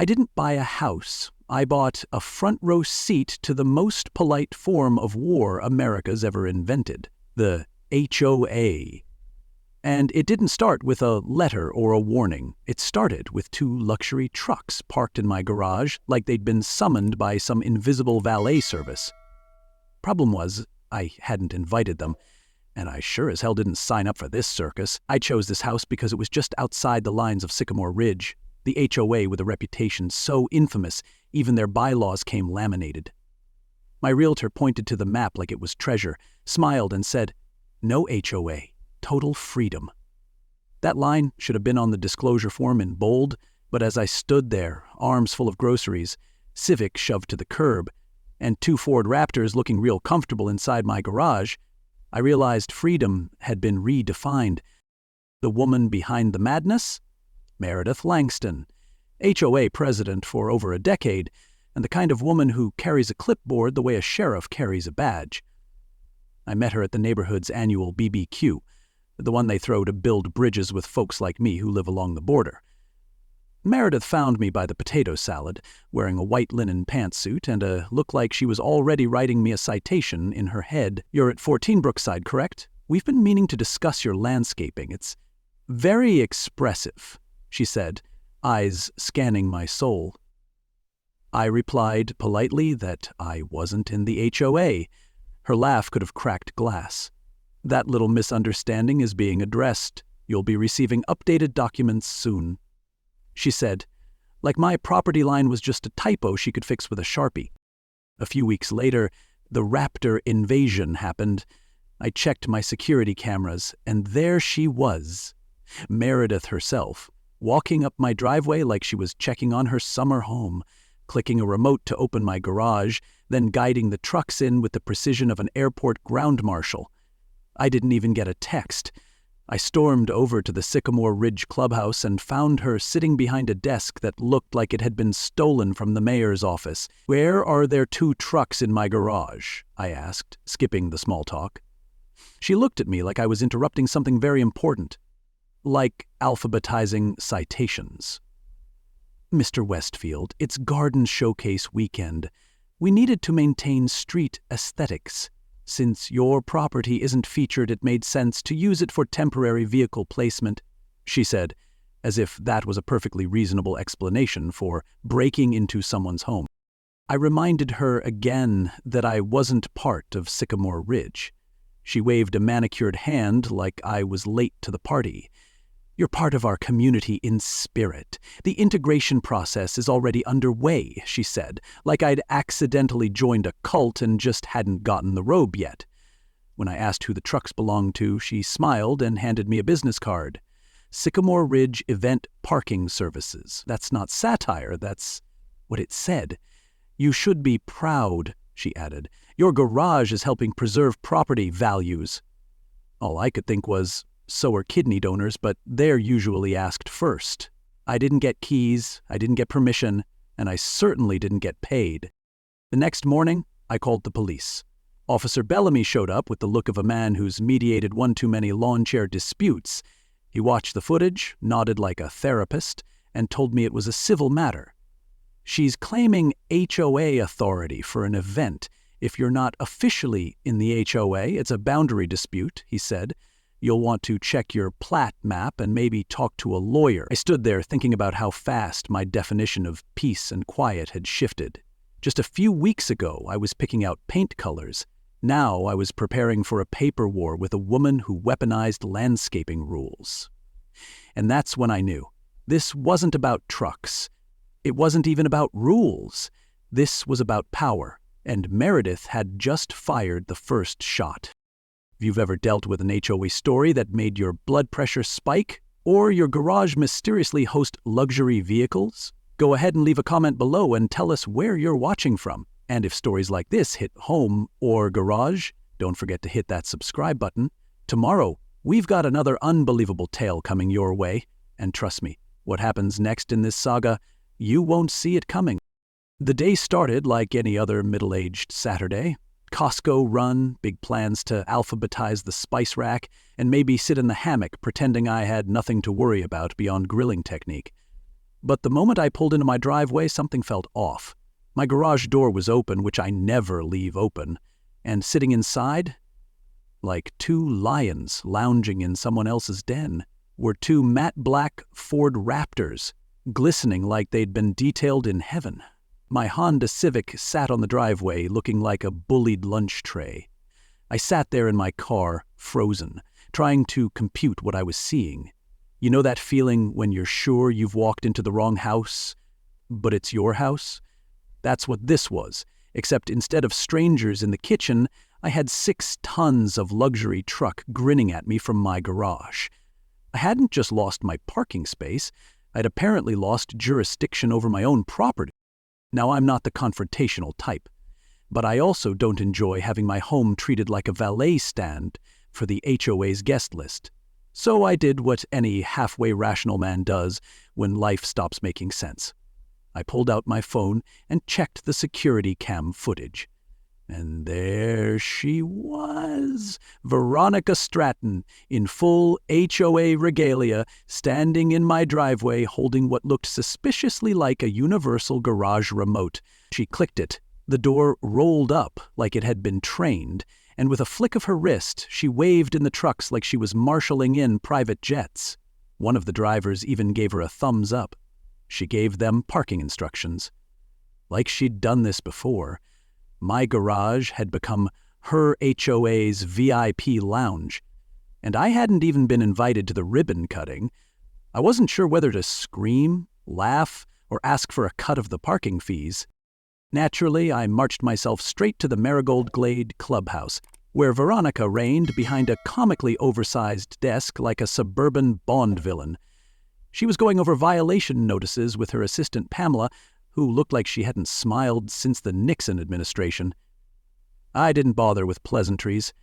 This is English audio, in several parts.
I didn't buy a house. I bought a front-row seat to the most polite form of war America's ever invented, the HOA. And it didn't start with a letter or a warning. It started with 2 luxury trucks parked in my garage like they'd been summoned by some invisible valet service. Problem was, I hadn't invited them, and I sure as hell didn't sign up for this circus. I chose this house because it was just outside the lines of Sycamore Ridge, the HOA with a reputation so infamous even their bylaws came laminated. My realtor pointed to the map like it was treasure, smiled and said, "No HOA, total freedom." That line should have been on the disclosure form in bold, but as I stood there, arms full of groceries, Civic shoved to the curb, and 2 Ford Raptors looking real comfortable inside my garage, I realized freedom had been redefined. The woman behind the madness? Meredith Langston, HOA president for over a decade, and the kind of woman who carries a clipboard the way a sheriff carries a badge. I met her at the neighborhood's annual BBQ, the one they throw to build bridges with folks like me who live along the border. Meredith found me by the potato salad, wearing a white linen pantsuit and a look like she was already writing me a citation in her head. "You're at 14 Brookside, correct? We've been meaning to discuss your landscaping. It's very expressive," she said, eyes scanning my soul. I replied politely that I wasn't in the HOA. Her laugh could have cracked glass. "That little misunderstanding is being addressed. You'll be receiving updated documents soon," she said, like my property line was just a typo she could fix with a Sharpie. A few weeks later, the Raptor invasion happened. I checked my security cameras, and there she was, Meredith herself, walking up my driveway like she was checking on her summer home, clicking a remote to open my garage, then guiding the trucks in with the precision of an airport ground marshal. I didn't even get a text. I stormed over to the Sycamore Ridge clubhouse and found her sitting behind a desk that looked like it had been stolen from the mayor's office. "Where are there 2 trucks in my garage?" I asked, skipping the small talk. She looked at me like I was interrupting something very important, like alphabetizing citations. "Mr. Westfield, it's Garden Showcase weekend. We needed to maintain street aesthetics. Since your property isn't featured, it made sense to use it for temporary vehicle placement," she said, as if that was a perfectly reasonable explanation for breaking into someone's home. I reminded her again that I wasn't part of Sycamore Ridge. She waved a manicured hand like I was late to the party. "You're part of our community in spirit. The integration process is already underway," she said, like I'd accidentally joined a cult and just hadn't gotten the robe yet. When I asked who the trucks belonged to, she smiled and handed me a business card. "Sycamore Ridge Event Parking Services." That's not satire, that's what it said. "You should be proud," she added. "Your garage is helping preserve property values." All I could think was, so are kidney donors, but they're usually asked first. I didn't get keys, I didn't get permission, and I certainly didn't get paid. The next morning, I called the police. Officer Bellamy showed up with the look of a man who's mediated one too many lawn chair disputes. He watched the footage, nodded like a therapist, and told me it was a civil matter. "She's claiming HOA authority for an event. If you're not officially in the HOA, it's a boundary dispute," he said. "You'll want to check your plat map and maybe talk to a lawyer." I stood there thinking about how fast my definition of peace and quiet had shifted. Just a few weeks ago, I was picking out paint colors. Now I was preparing for a paper war with a woman who weaponized landscaping rules. And that's when I knew. This wasn't about trucks. It wasn't even about rules. This was about power, and Meredith had just fired the first shot. If you've ever dealt with an HOA story that made your blood pressure spike, or your garage mysteriously host luxury vehicles, go ahead and leave a comment below and tell us where you're watching from. And if stories like this hit home or garage, don't forget to hit that subscribe button. Tomorrow, we've got another unbelievable tale coming your way. And trust me, what happens next in this saga, you won't see it coming. The day started like any other middle-aged Saturday. Costco run, big plans to alphabetize the spice rack, and maybe sit in the hammock pretending I had nothing to worry about beyond grilling technique. But the moment I pulled into my driveway, something felt off. My garage door was open, which I never leave open, and sitting inside, like two lions lounging in someone else's den, were two matte black Ford Raptors, glistening like they'd been detailed in heaven. My Honda Civic sat on the driveway looking like a bullied lunch tray. I sat there in my car, frozen, trying to compute what I was seeing. You know that feeling when you're sure you've walked into the wrong house, but it's your house? That's what this was, except instead of strangers in the kitchen, I had 6 tons of luxury truck grinning at me from my garage. I hadn't just lost my parking space, I'd apparently lost jurisdiction over my own property. Now, I'm not the confrontational type, but I also don't enjoy having my home treated like a valet stand for the HOA's guest list. So I did what any halfway rational man does when life stops making sense. I pulled out my phone and checked the security cam footage. And there she was, Veronica Stratton, in full HOA regalia, standing in my driveway holding what looked suspiciously like a universal garage remote. She clicked it. The door rolled up like it had been trained, and with a flick of her wrist, she waved in the trucks like she was marshalling in private jets. One of the drivers even gave her a thumbs up. She gave them parking instructions. Like she'd done this before, my garage had become her HOA's VIP lounge, and I hadn't even been invited to the ribbon cutting. I wasn't sure whether to scream, laugh, or ask for a cut of the parking fees. Naturally, I marched myself straight to the Marigold Glade clubhouse, where Veronica reigned behind a comically oversized desk like a suburban Bond villain. She was going over violation notices with her assistant Pamela, who looked like she hadn't smiled since the Nixon administration. I didn't bother with pleasantries.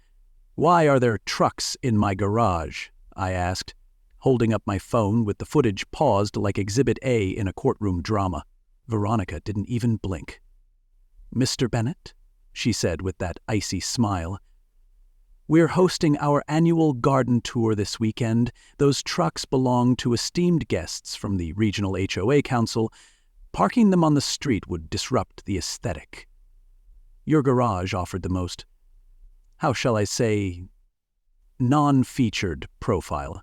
"Why are there trucks in my garage?" I asked, holding up my phone with the footage paused like Exhibit A in a courtroom drama. Veronica didn't even blink. "Mr. Bennett," she said with that icy smile, "we're hosting our annual garden tour this weekend. Those trucks belong to esteemed guests from the Regional HOA Council. Parking them on the street would disrupt the aesthetic. Your garage offered the most, how shall I say, non-featured profile."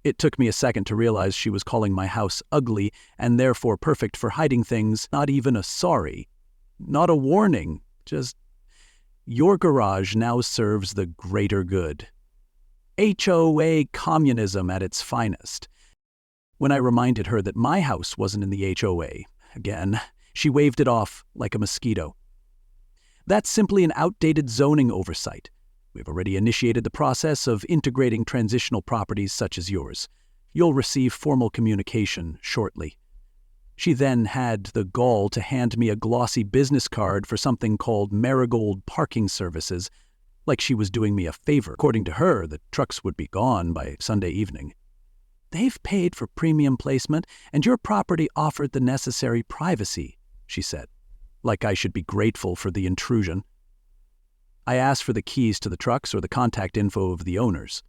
It took me a second to realize she was calling my house ugly and therefore perfect for hiding things. Not even a sorry, not a warning, just, "Your garage now serves the greater good." HOA communism at its finest. When I reminded her that my house wasn't in the HOA, again, she waved it off like a mosquito. "That's simply an outdated zoning oversight. We've already initiated the process of integrating transitional properties such as yours. You'll receive formal communication shortly." She then had the gall to hand me a glossy business card for something called Marigold Parking Services, like she was doing me a favor. According to her, the trucks would be gone by Sunday evening. "They've paid for premium placement, and your property offered the necessary privacy," she said, like I should be grateful for the intrusion. I asked for the keys to the trucks or the contact info of the owners.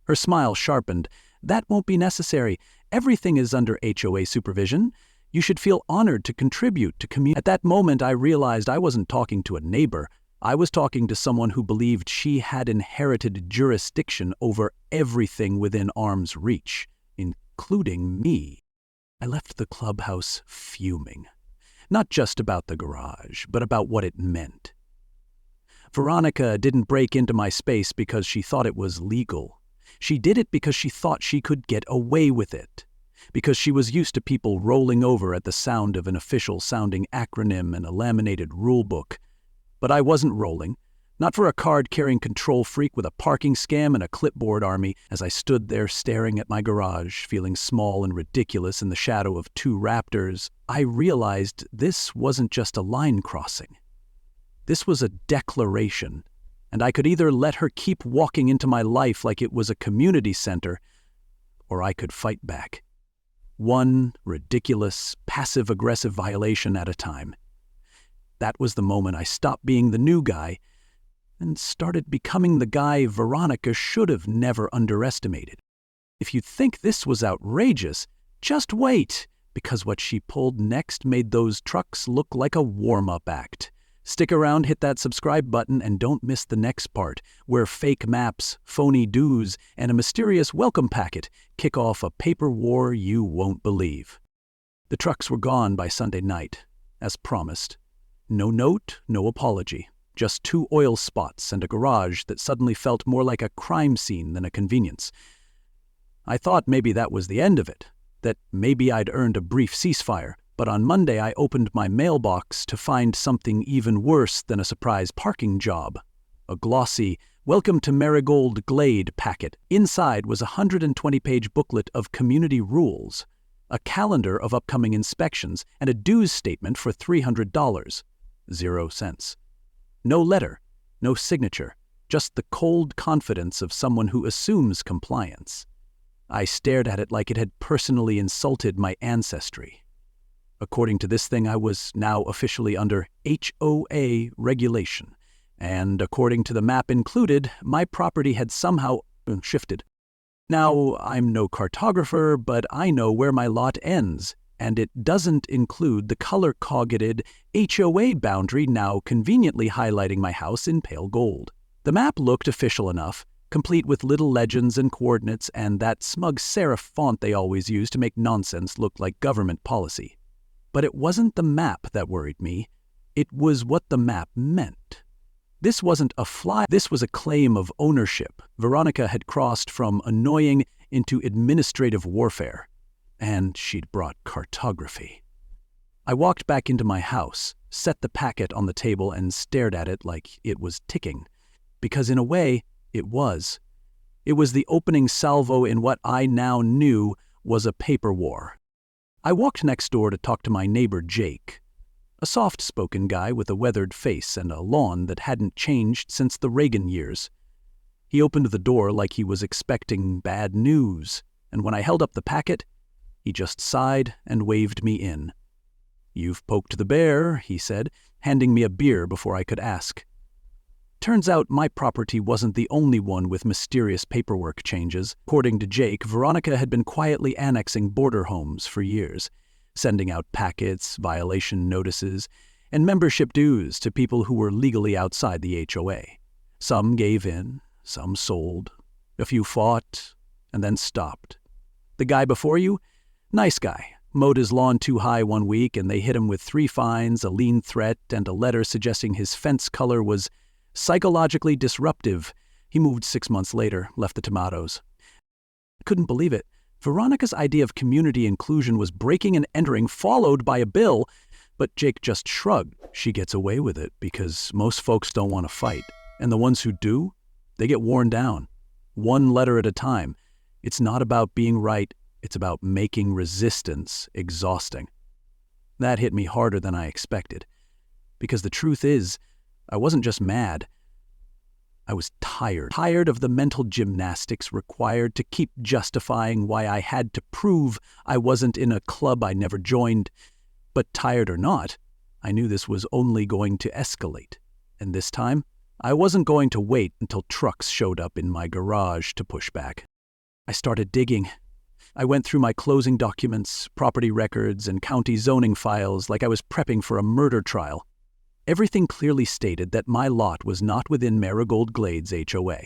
Her smile sharpened. "That won't be necessary. Everything is under HOA supervision. You should feel honored to contribute to community." At that moment, I realized I wasn't talking to a neighbor. I was talking to someone who believed she had inherited jurisdiction over everything within arm's reach, including me. I left the clubhouse fuming, not just about the garage, but about what it meant. Veronica didn't break into my space because she thought it was legal. She did it because she thought she could get away with it, because she was used to people rolling over at the sound of an official-sounding acronym and a laminated rulebook. But I wasn't rolling, not for a card-carrying control freak with a parking scam and a clipboard army. As I stood there staring at my garage, feeling small and ridiculous in the shadow of 2 raptors, I realized this wasn't just a line crossing. This was a declaration, and I could either let her keep walking into my life like it was a community center, or I could fight back. One ridiculous, passive-aggressive violation at a time. That was the moment I stopped being the new guy and started becoming the guy Veronica should have never underestimated. If you think this was outrageous, Just wait, because what she pulled next made those trucks look like a warm-up act. Stick around, hit that subscribe button, and don't miss the next part, where fake maps, phony dues, and a mysterious welcome packet kick off a paper war you won't believe. The trucks were gone by Sunday night, as promised. No note, no apology. Just 2 oil spots and a garage that suddenly felt more like a crime scene than a convenience. I thought maybe that was the end of it, that maybe I'd earned a brief ceasefire, but on Monday I opened my mailbox to find something even worse than a surprise parking job. A glossy, "Welcome to Marigold Glade" packet. Inside was a 120-page booklet of community rules, a calendar of upcoming inspections, and a dues statement for $300. 0 cents. No letter, no signature, just the cold confidence of someone who assumes compliance. I stared at it like it had personally insulted my ancestry. According to this thing, I was now officially under HOA regulation, and according to the map included, my property had somehow shifted. Now, I'm no cartographer, but I know where my lot ends, and it doesn't include the color-coded HOA boundary now conveniently highlighting my house in pale gold. The map looked official enough, complete with little legends and coordinates and that smug serif font they always use to make nonsense look like government policy. But it wasn't the map that worried me. It was what the map meant. This wasn't a fly, this was a claim of ownership. Veronica had crossed from annoying into administrative warfare. And she'd brought cartography. I walked back into my house, set the packet on the table, and stared at it like it was ticking. Because in a way, it was. It was the opening salvo in what I now knew was a paper war. I walked next door to talk to my neighbor Jake, a soft-spoken guy with a weathered face and a lawn that hadn't changed since the Reagan years. He opened the door like he was expecting bad news, and when I held up the packet, he just sighed and waved me in. "You've poked the bear," he said, handing me a beer before I could ask. Turns out my property wasn't the only one with mysterious paperwork changes. According to Jake, Veronica had been quietly annexing border homes for years, sending out packets, violation notices, and membership dues to people who were legally outside the HOA. Some gave in, some sold, a few fought, and then stopped. The guy before you? Nice guy. Mowed his lawn too high one week and they hit him with 3 fines, a lien threat, and a letter suggesting his fence color was psychologically disruptive. He moved 6 months later, left the tomatoes. I couldn't believe it. Veronica's idea of community inclusion was breaking and entering, followed by a bill, but Jake just shrugged. She gets away with it because most folks don't want to fight, and the ones who do, they get worn down. One letter at a time. It's not about being right. It's about making resistance exhausting. That hit me harder than I expected. Because the truth is, I wasn't just mad. I was tired. Tired of the mental gymnastics required to keep justifying why I had to prove I wasn't in a club I never joined. But tired or not, I knew this was only going to escalate. And this time, I wasn't going to wait until trucks showed up in my garage to push back. I started digging. I went through my closing documents, property records, and county zoning files like I was prepping for a murder trial. Everything clearly stated that my lot was not within Marigold Glades HOA.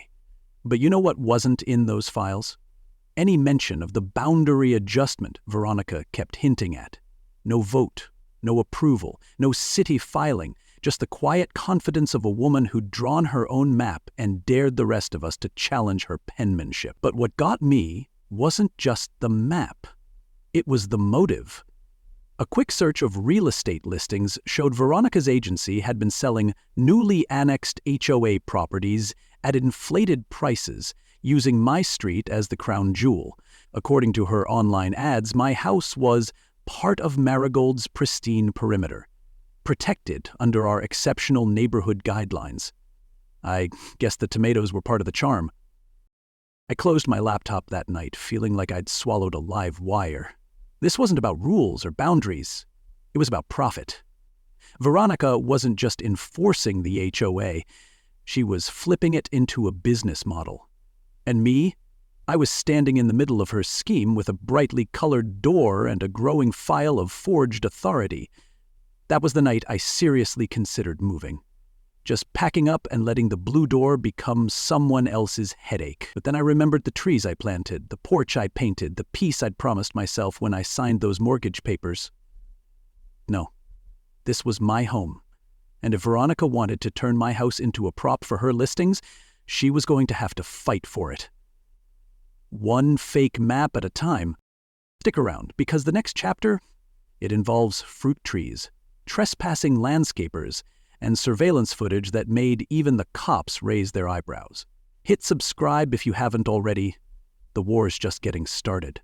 But you know what wasn't in those files? Any mention of the boundary adjustment Veronica kept hinting at. No vote, no approval, no city filing, just the quiet confidence of a woman who'd drawn her own map and dared the rest of us to challenge her penmanship. But what got me wasn't just the map. It was the motive. A quick search of real estate listings showed Veronica's agency had been selling newly annexed HOA properties at inflated prices, using my street as the crown jewel. According to her online ads, my house was part of Marigold's pristine perimeter, protected under our exceptional neighborhood guidelines. I guess the tomatoes were part of the charm. I closed my laptop that night, feeling like I'd swallowed a live wire. This wasn't about rules or boundaries. It was about profit. Veronica wasn't just enforcing the HOA. She was flipping it into a business model. And me? I was standing in the middle of her scheme with a brightly colored door and a growing file of forged authority. That was the night I seriously considered moving. Just packing up and letting the blue door become someone else's headache. But then I remembered the trees I planted, the porch I painted, the peace I'd promised myself when I signed those mortgage papers. No, this was my home. And if Veronica wanted to turn my house into a prop for her listings, she was going to have to fight for it. One fake map at a time. Stick around, because the next chapter, it involves fruit trees, trespassing landscapers, and surveillance footage that made even the cops raise their eyebrows. Hit subscribe if you haven't already. The war's just getting started.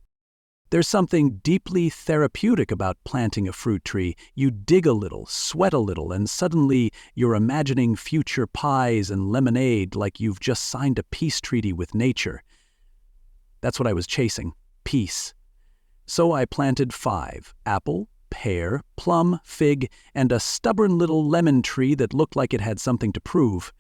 There's something deeply therapeutic about planting a fruit tree. You dig a little, sweat a little, and suddenly you're imagining future pies and lemonade like you've just signed a peace treaty with nature. That's what I was chasing, peace. So I planted 5, apple, pear, plum, fig, and a stubborn little lemon tree that looked like it had something to prove.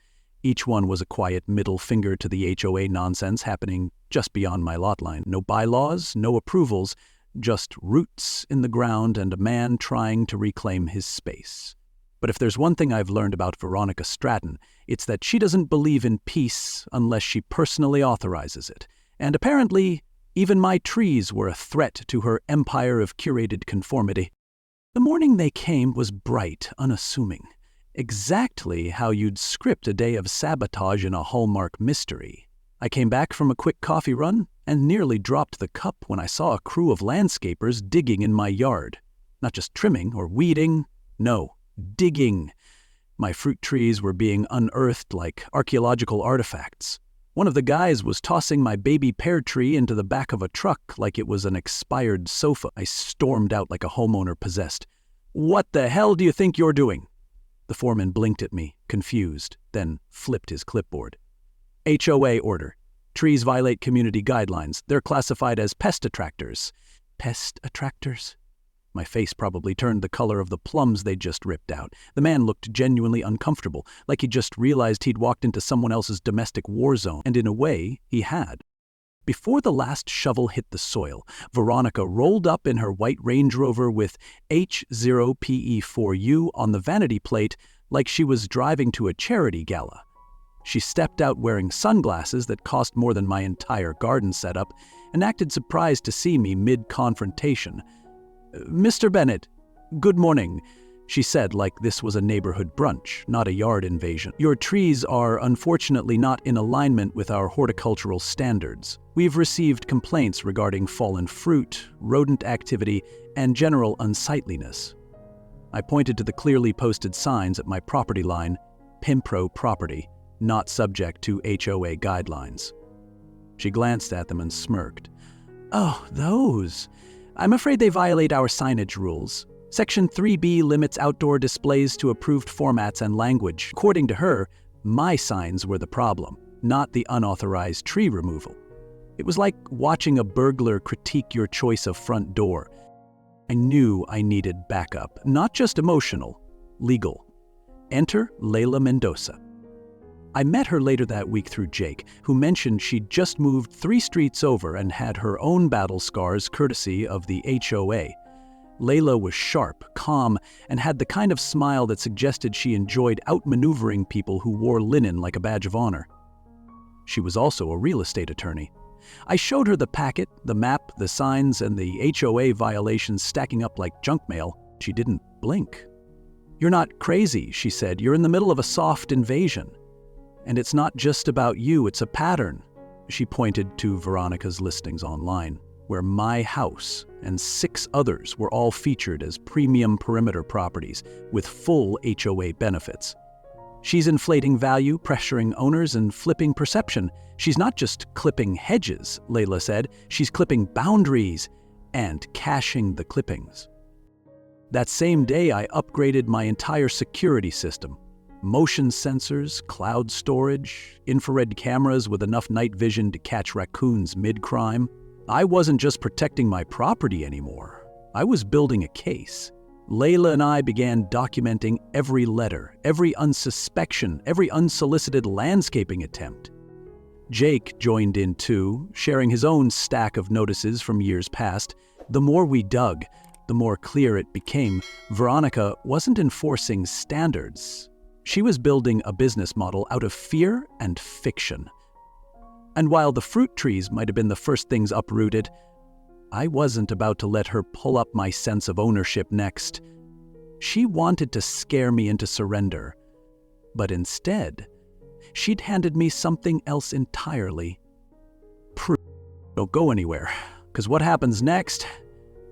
Each one was a quiet middle finger to the HOA nonsense happening just beyond my lot line. No bylaws, no approvals, just roots in the ground and a man trying to reclaim his space. But if there's one thing I've learned about Veronica Stratton, it's that she doesn't believe in peace unless she personally authorizes it. And apparently, even my trees were a threat to her empire of curated conformity. The morning they came was bright, unassuming. Exactly how you'd script a day of sabotage in a Hallmark mystery. I came back from a quick coffee run and nearly dropped the cup when I saw a crew of landscapers digging in my yard. Not just trimming or weeding, no, digging. My fruit trees were being unearthed like archaeological artifacts. One of the guys was tossing my baby pear tree into the back of a truck like it was an expired sofa. I stormed out like a homeowner possessed. "What the hell do you think you're doing?" The foreman blinked at me, confused, then flipped his clipboard. HOA order. Trees violate community guidelines. They're classified as pest attractors. Pest attractors? My face probably turned the color of the plums they'd just ripped out. The man looked genuinely uncomfortable, like he'd just realized he'd walked into someone else's domestic war zone, and in a way, he had. Before the last shovel hit the soil, Veronica rolled up in her white Range Rover with H0PE4U on the vanity plate like she was driving to a charity gala. She stepped out wearing sunglasses that cost more than my entire garden setup and acted surprised to see me mid-confrontation. "Mr. Bennett, good morning," she said like this was a neighborhood brunch, not a yard invasion. "Your trees are unfortunately not in alignment with our horticultural standards. We've received complaints regarding fallen fruit, rodent activity, and general unsightliness." I pointed to the clearly posted signs at my property line, Pimpro property, not subject to HOA guidelines. She glanced at them and smirked. "Oh, those. I'm afraid they violate our signage rules. Section 3B limits outdoor displays to approved formats and language. According to her, my signs were the problem, not the unauthorized tree removal. It was like watching a burglar critique your choice of front door. I knew I needed backup, not just emotional, legal. Enter Layla Mendoza. I met her later that week through Jake, who mentioned she'd just moved 3 streets over and had her own battle scars courtesy of the HOA. Layla was sharp, calm, and had the kind of smile that suggested she enjoyed outmaneuvering people who wore linen like a badge of honor. She was also a real estate attorney. I showed her the packet, the map, the signs, and the HOA violations stacking up like junk mail. She didn't blink. "You're not crazy," she said. "You're in the middle of a soft invasion. And it's not just about you, it's a pattern." She pointed to Veronica's listings online, where my house and 6 others were all featured as premium perimeter properties with full HOA benefits. "She's inflating value, pressuring owners, and flipping perception. She's not just clipping hedges," Layla said. "She's clipping boundaries and caching the clippings." That same day, I upgraded my entire security system. Motion sensors, cloud storage, infrared cameras with enough night vision to catch raccoons mid-crime. I wasn't just protecting my property anymore. I was building a case. Layla and I began documenting every letter, every unsuspicion, every unsolicited landscaping attempt. Jake joined in too, sharing his own stack of notices from years past. The more we dug, the more clear it became Veronica wasn't enforcing standards. She was building a business model out of fear and fiction. And while the fruit trees might have been the first things uprooted, I wasn't about to let her pull up my sense of ownership next. She wanted to scare me into surrender, but instead, she'd handed me something else entirely. Don't go anywhere, because what happens next?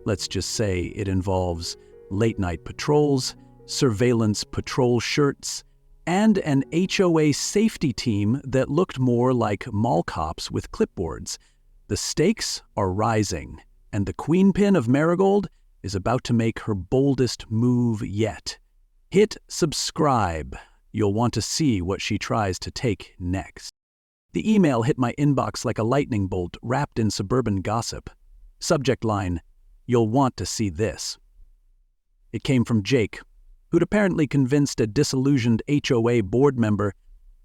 Let's just say it involves late-night patrols, surveillance patrol shirts, and an HOA safety team that looked more like mall cops with clipboards. The stakes are rising, and the queenpin of Marigold is about to make her boldest move yet. Hit subscribe. You'll want to see what she tries to take next. The email hit my inbox like a lightning bolt wrapped in suburban gossip. Subject line, "You'll want to see this." It came from Jake, who'd apparently convinced a disillusioned HOA board member,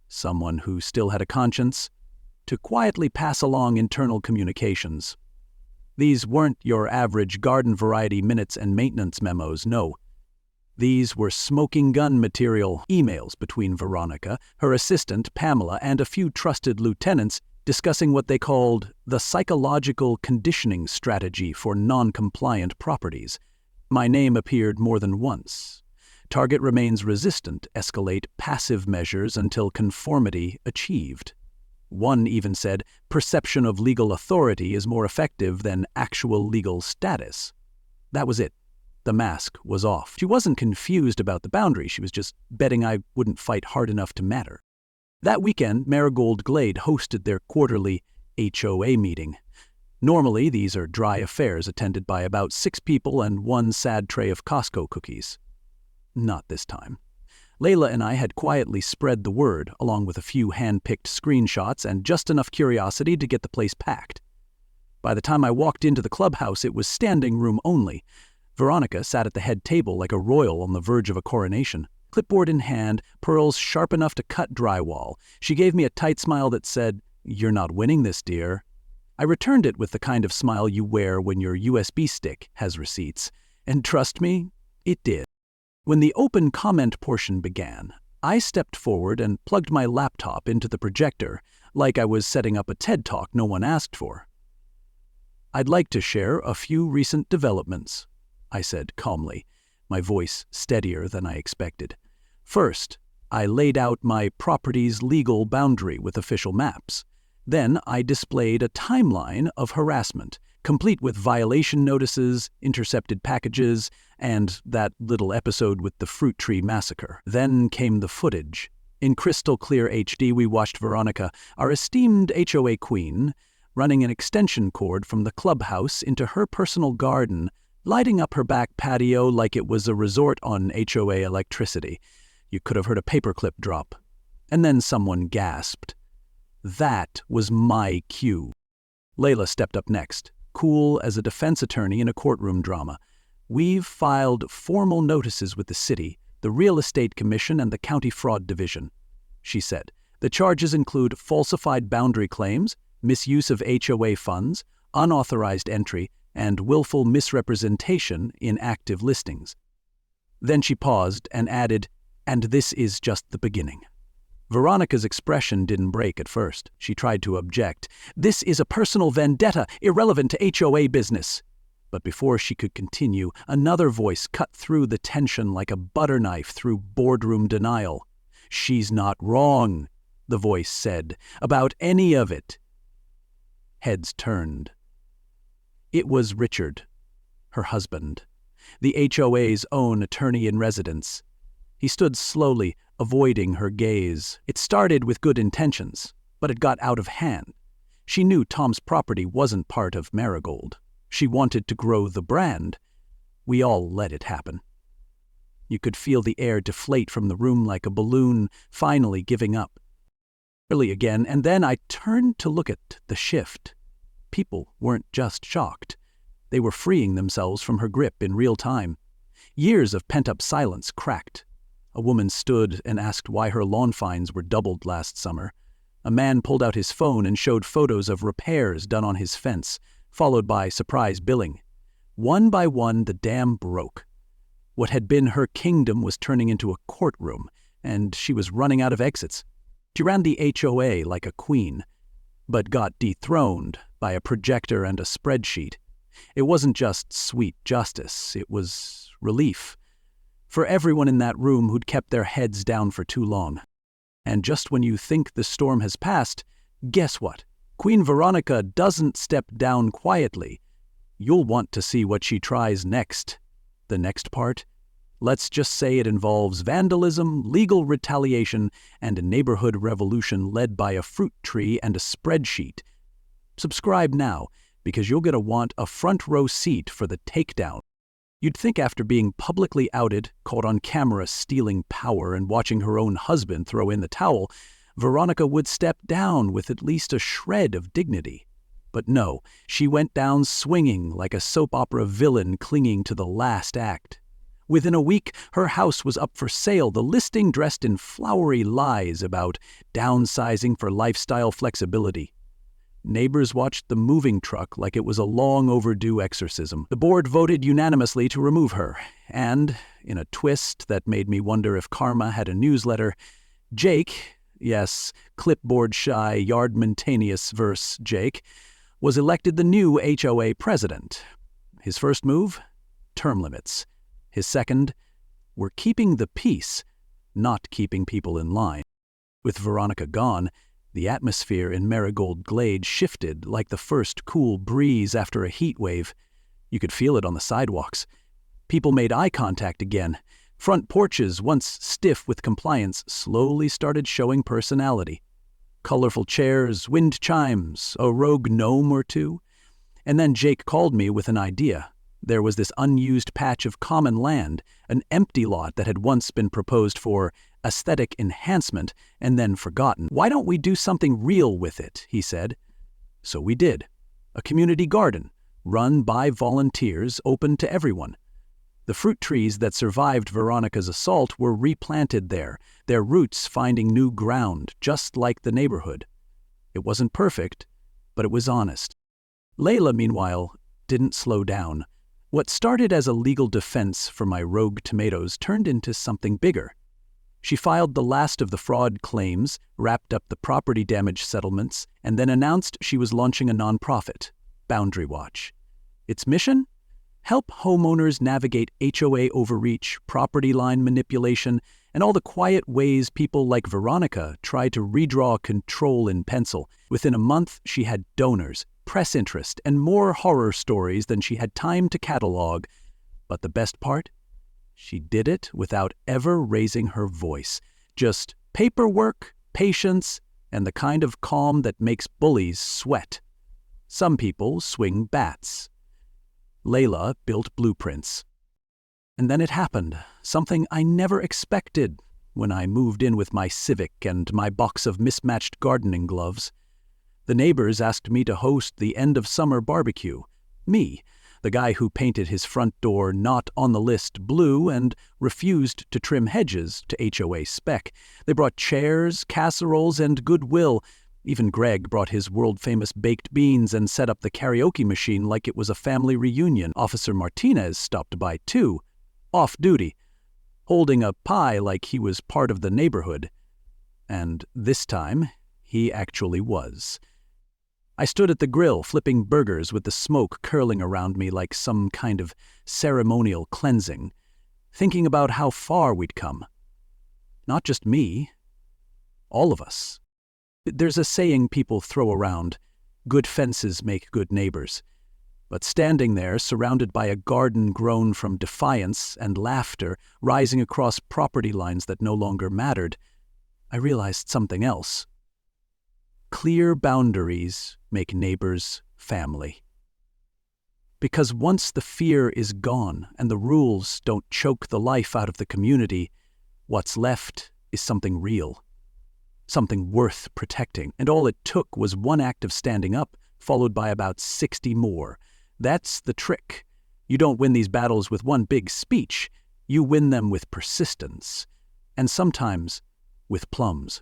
someone who still had a conscience, to quietly pass along internal communications. These weren't your average garden variety minutes and maintenance memos, no. These were smoking gun material emails between Veronica, her assistant Pamela, and a few trusted lieutenants discussing what they called the psychological conditioning strategy for non-compliant properties. My name appeared more than once. Target remains resistant, escalate passive measures until conformity achieved. One even said perception of legal authority is more effective than actual legal status. That was it. The mask was off. She wasn't confused about the boundary, she was just betting I wouldn't fight hard enough to matter. That weekend, Marigold Glade hosted their quarterly HOA meeting. Normally, these are dry affairs attended by about 6 people and one sad tray of Costco cookies. Not this time. Layla and I had quietly spread the word, along with a few hand-picked screenshots and just enough curiosity to get the place packed. By the time I walked into the clubhouse, it was standing room only. Veronica sat at the head table like a royal on the verge of a coronation. Clipboard in hand, pearls sharp enough to cut drywall. She gave me a tight smile that said, "You're not winning this, dear." I returned it with the kind of smile you wear when your USB stick has receipts. And trust me, it did. When the open comment portion began, I stepped forward and plugged my laptop into the projector like I was setting up a TED Talk no one asked for. "I'd like to share a few recent developments," I said calmly, my voice steadier than I expected. First, I laid out my property's legal boundary with official maps. Then I displayed a timeline of harassment, complete with violation notices, intercepted packages, and that little episode with the fruit tree massacre. Then came the footage. In crystal clear HD, we watched Veronica, our esteemed HOA queen, running an extension cord from the clubhouse into her personal garden, lighting up her back patio like it was a resort on HOA electricity. You could have heard a paperclip drop. And then someone gasped. That was my cue. Layla stepped up next, cool as a defense attorney in a courtroom drama. "We've filed formal notices with the city, the Real Estate Commission, and the County Fraud Division," she said. "The charges include falsified boundary claims, misuse of HOA funds, unauthorized entry, and willful misrepresentation in active listings." Then she paused and added, "And this is just the beginning." Veronica's expression didn't break at first. She tried to object. "This is a personal vendetta, irrelevant to HOA business." But before she could continue, another voice cut through the tension like a butter knife through boardroom denial. "She's not wrong," the voice said, "about any of it." Heads turned. It was Richard, her husband, the HOA's own attorney-in-residence. He stood slowly, avoiding her gaze. It started with good intentions, but it got out of hand. She knew Tom's property wasn't part of Marigold. She wanted to grow the brand. We all let it happen. You could feel the air deflate from the room like a balloon, finally giving up. Early again, and then I turned to look at the shift. People weren't just shocked. They were freeing themselves from her grip in real time. Years of pent-up silence cracked. A woman stood and asked why her lawn fines were doubled last summer. A man pulled out his phone and showed photos of repairs done on his fence, followed by surprise billing. One by one, the dam broke. What had been her kingdom was turning into a courtroom, and she was running out of exits. She ran the HOA like a queen, but got dethroned by a projector and a spreadsheet. It wasn't just sweet justice, it was relief. For everyone in that room who'd kept their heads down for too long. And just when you think the storm has passed, guess what? Queen Veronica doesn't step down quietly. You'll want to see what she tries next. The next part? Let's just say it involves vandalism, legal retaliation, and a neighborhood revolution led by a fruit tree and a spreadsheet. Subscribe now, because you're going to want a front row seat for the takedown. You'd think after being publicly outed, caught on camera stealing power and watching her own husband throw in the towel, Veronica would step down with at least a shred of dignity. But no, she went down swinging like a soap opera villain clinging to the last act. Within a week, her house was up for sale, the listing dressed in flowery lies about downsizing for lifestyle flexibility. Neighbors watched the moving truck like it was a long overdue exorcism. The board voted unanimously to remove her, and, in a twist that made me wonder if karma had a newsletter, Jake, yes, clipboard-shy, yard-maintenance verse Jake, was elected the new HOA president. His first move? Term limits. His second? We're keeping the peace, not keeping people in line. With Veronica gone, the atmosphere in Marigold Glade shifted like the first cool breeze after a heat wave. You could feel it on the sidewalks. People made eye contact again. Front porches, once stiff with compliance, slowly started showing personality. Colorful chairs, wind chimes, a rogue gnome or two. And then Jake called me with an idea. There was this unused patch of common land, an empty lot that had once been proposed for aesthetic enhancement and then forgotten. Why don't we do something real with it, he said. So we did. A community garden, run by volunteers, open to everyone. The fruit trees that survived Veronica's assault were replanted there, their roots finding new ground, just like the neighborhood. It wasn't perfect, but it was honest. Layla, meanwhile, didn't slow down. What started as a legal defense for my rogue tomatoes turned into something bigger. She filed the last of the fraud claims, wrapped up the property damage settlements, and then announced she was launching a nonprofit, Boundary Watch. Its mission? Help homeowners navigate HOA overreach, property line manipulation, and all the quiet ways people like Veronica try to redraw control in pencil. Within a month, she had donors, press interest, and more horror stories than she had time to catalog. But the best part? She did it without ever raising her voice. Just paperwork, patience, and the kind of calm that makes bullies sweat. Some people swing bats. Layla built blueprints. And then it happened, something I never expected when I moved in with my Civic and my box of mismatched gardening gloves. The neighbors asked me to host the end-of-summer barbecue. Me, the guy who painted his front door not on the list blue and refused to trim hedges to HOA spec. They brought chairs, casseroles, and goodwill. Even Greg brought his world-famous baked beans and set up the karaoke machine like it was a family reunion. Officer Martinez stopped by too, off duty, holding a pie like he was part of the neighborhood. And this time, he actually was. I stood at the grill flipping burgers with the smoke curling around me like some kind of ceremonial cleansing, thinking about how far we'd come. Not just me, all of us. There's a saying people throw around, good fences make good neighbors. But standing there, surrounded by a garden grown from defiance and laughter rising across property lines that no longer mattered, I realized something else. Clear boundaries make neighbors family. Because once the fear is gone and the rules don't choke the life out of the community, what's left is something real. Something worth protecting. And all it took was one act of standing up, followed by about 60 more. That's the trick. You don't win these battles with one big speech. You win them with persistence. And sometimes with plums.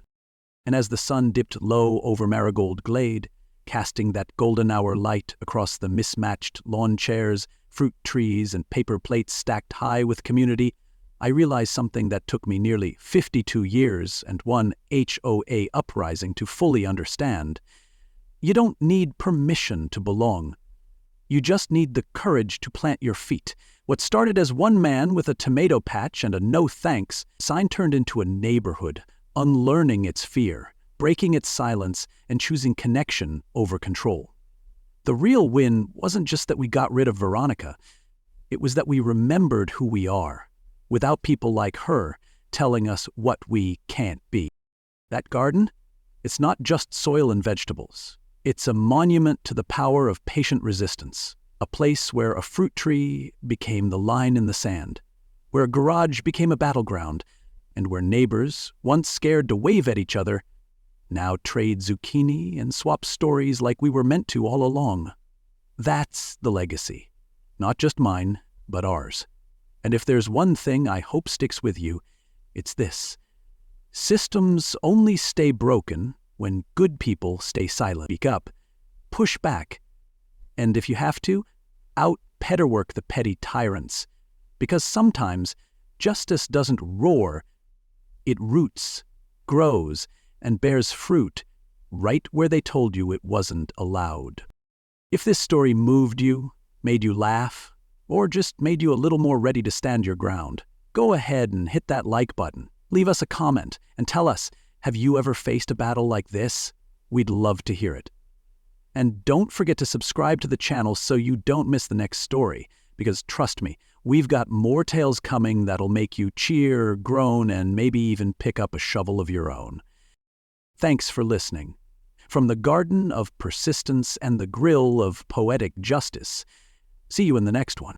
And as the sun dipped low over Marigold Glade, casting that golden hour light across the mismatched lawn chairs, fruit trees, and paper plates stacked high with community, I realized something that took me nearly 52 years and one HOA uprising to fully understand. You don't need permission to belong. You just need the courage to plant your feet. What started as one man with a tomato patch and a no thanks sign turned into a neighborhood, unlearning its fear, breaking its silence, and choosing connection over control. The real win wasn't just that we got rid of Veronica. It was that we remembered who we are, without people like her telling us what we can't be. That garden? It's not just soil and vegetables. It's a monument to the power of patient resistance, a place where a fruit tree became the line in the sand, where a garage became a battleground, and where neighbors, once scared to wave at each other, now trade zucchini and swap stories like we were meant to all along. That's the legacy. Not just mine, but ours. And if there's one thing I hope sticks with you, it's this. Systems only stay broken when good people stay silent. Speak up, push back, and if you have to, out-petterwork the petty tyrants. Because sometimes justice doesn't roar, it roots, grows, and bears fruit right where they told you it wasn't allowed. If this story moved you, made you laugh, or just made you a little more ready to stand your ground, go ahead and hit that like button. Leave us a comment and tell us, have you ever faced a battle like this? We'd love to hear it. And don't forget to subscribe to the channel so you don't miss the next story, because trust me, we've got more tales coming that'll make you cheer, groan, and maybe even pick up a shovel of your own. Thanks for listening. From the garden of persistence and the grill of poetic justice, see you in the next one.